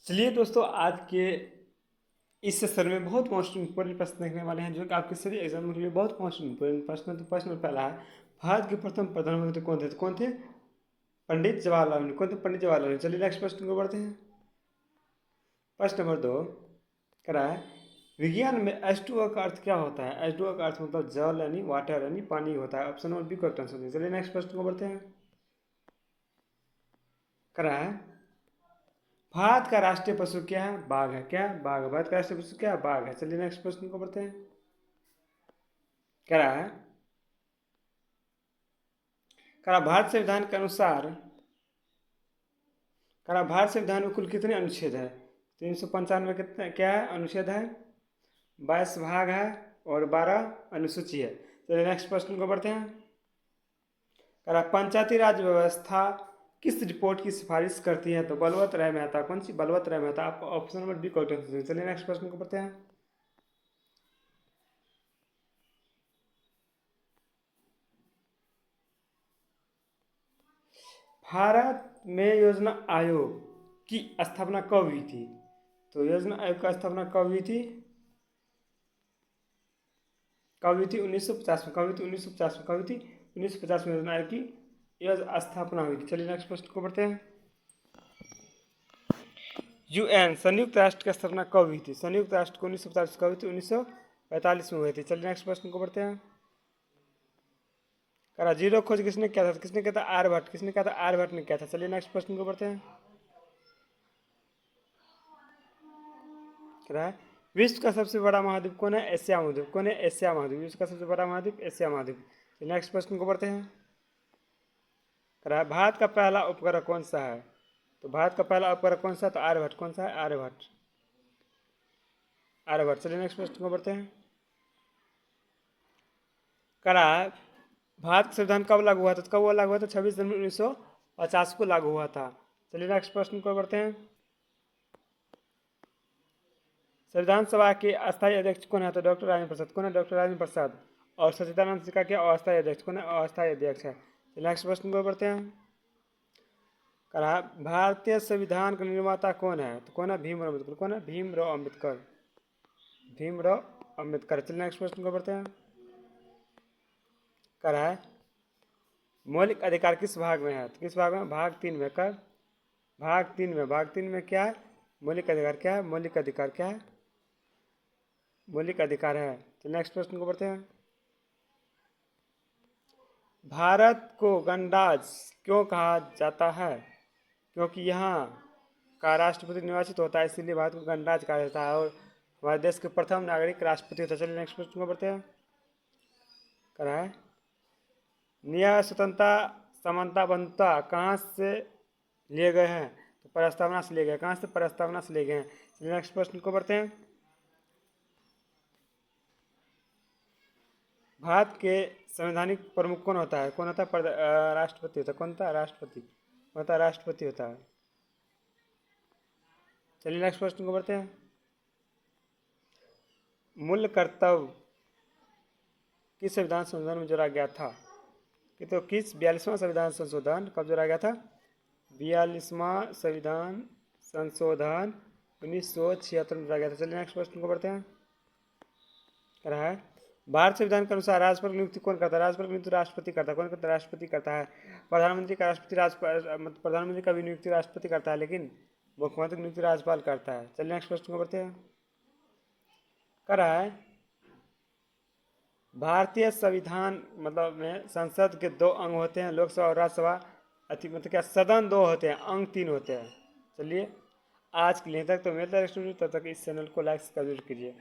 चलिए दोस्तों, आज के इस सेशन में बहुत मोस्ट इंपॉर्टेंट प्रश्न देखने वाले हैं जो कि आपके सभी एग्जाम के लिए बहुत मोस्ट इंपॉर्टेंट प्रश्न। तो प्रश्न पहला है, भारत के प्रथम प्रधानमंत्री कौन थे? कौन थे? पंडित जवाहरलाल नेहरू। कौन थे? पंडित जवाहरलाल नेहरू। चलिए नेक्स्ट प्रश्न को बढ़ते हैं। प्रश्न नंबर 2 करा है, विज्ञान में H2O का अर्थ क्या होता है? H2O का अर्थ मतलब जल यानी वाटर यानी पानी होता है। Option number B correct answer है। चलिए नेक्स्ट प्रश्न को बढ़ते हैं। करा है, भारत का राष्ट्रीय पशु क्या है? बाघ है। क्या? बाघ है। भारत का राष्ट्रीय पशु क्या है? बाघ है। चलिए नेक्स्ट प्रश्न को बढ़ते हैं। करा है, करा भारत संविधान के अनुसार, करा भारत संविधान में कुल कितने अनुच्छेद है? 395 कितने क्या है? अनुच्छेद है, 22 भाग है और 12 अनुसूची है। चलिए नेक्स्ट प्रश्न को बढ़ते हैं। करा पंचायती राज व्यवस्था किस रिपोर्ट की सिफारिश करती है? तो बलवंत राय मेहता। कौन सी? बलवंत राय मेहता। आपको ऑप्शन नंबर बी करेक्ट। चलिए नेक्स्ट प्रश्न को बढ़ते हैं। भारत में योजना आयोग की स्थापना कब हुई थी? तो योजना आयोग की स्थापना कब हुई थी? कब हुई थी? 1950 में। कब हुई थी? 1950 में। कब हुई थी? 1950 में योजना आयोग की यह स्थापना हुई थी। चलिए नेक्स्ट प्रश्न को बढ़ते हैं। यूएन संयुक्त राष्ट्र की स्थापना कब हुई थी? संयुक्त राष्ट्र को 1950 कब हुई थी? 1945 में हुई थी। चलिए नेक्स्ट प्रश्न को बढ़ते हैं। करा जीरो खोज किसने किया था? किसने किया था? आर्यभट्ट। किसने किया था? आर्यभट्ट ने किया था। चलिए नेक्स्ट प्रश्न को बढ़ते हैं। करा विश्व का सबसे बड़ा महाद्वीप कौन है? एशिया महाद्वीप। कौन है? एशिया महाद्वीप। विश्व का सबसे बड़ा महाद्वीप एशिया महाद्वीप। नेक्स्ट प्रश्न को बढ़ते हैं। करा भारत का पहला उपग्रह कौन सा है? तो भारत का पहला उपग्रह कौन सा है? तो आर्यभट्ट। कौन सा है? आर्यभट्ट। आर्यभट्ट। चलिए नेक्स्ट प्रश्न को बढ़ते हैं। करा भारत का संविधान कब लागू हुआ था? तो कब वो लागू हुआ था? 26 जनवरी 1950 को लागू हुआ था। चलिए नेक्स्ट प्रश्न को बढ़ते हैं। संविधान सभा के अस्थायी अध्यक्ष कौन है? तो डॉक्टर राजेंद्र प्रसाद। कौन है? डॉक्टर राजेंद्र प्रसाद। और सच्चिदानंद सिन्हा के अस्थायी अध्यक्ष कौन है? अस्थायी अध्यक्ष है। नेक्स्ट प्रश्न को बढ़ते हैं। कहा भारतीय संविधान का निर्माता कौन है? तो कौन है? भीमराव अम्बेडकर। कौन है? भीमराव अम्बेडकर। भीमराव अम्बेडकर। चलिए नेक्स्ट प्रश्न को बढ़ते हैं। कहा है मौलिक अधिकार किस भाग में है? तो किस भाग में? भाग 3 में। कर भाग 3 में। भाग 3 में क्या है? मौलिक अधिकार क्या है? मौलिक अधिकार क्या है? मौलिक अधिकार है। तो नेक्स्ट प्रश्न को बढ़ते हैं। भारत को गणराज्य क्यों कहा जाता है? क्योंकि यहाँ का राष्ट्रपति निर्वाचित होता है, इसीलिए भारत को गणराज्य कहा जाता है और हमारे देश के प्रथम नागरिक राष्ट्रपति होता है। चलिए नेक्स्ट प्रश्न को बढ़ते हैं। करा है न्याय स्वतंत्रता समानता बंधुता कहाँ से लिए गए हैं? तो प्रस्तावना से लिए गए। कहाँ से? प्रस्तावना से लिए गए हैं। चलिए नेक्स्ट प्रश्न को बढ़ते हैं। भारत के संवैधानिक प्रमुख कौन होता है? कौन होता है? राष्ट्रपति होता है। कौन होता है? राष्ट्रपति होता है। राष्ट्रपति होता है। चलिए नेक्स्ट प्रश्न को बढ़ते हैं। मूल कर्तव्य किस संविधान संशोधन में जोड़ा गया था? कि तो किस 42वां संविधान संशोधन कब जोड़ा गया था? 42वां संविधान संशोधन 1976 में जोड़ा गया था। चलिए नेक्स्ट प्रश्न को बढ़ते हैं। कह रहा है भारत संविधान के अनुसार राज्यपाल की नियुक्ति कौन करता है? राज्यपाल की नियुक्ति राष्ट्रपति करता है। कौन करता है? राष्ट्रपति करता है। प्रधानमंत्री का प्रधानमंत्री का भी नियुक्ति राष्ट्रपति करता है, लेकिन मुख्यमंत्री की नियुक्ति राज्यपाल करता है। चलिए नेक्स्ट प्रश्न को बढ़ते हैं। कह रहा है भारतीय संविधान मतलब में संसद के 2 अंग होते हैं, लोकसभा और राज्यसभा। मतलब क्या? सदन 2 होते हैं, अंग 3 होते हैं। चलिए आज के लिए तक तो मिलता है, तब तक इस चैनल को लाइक जरूर कीजिए।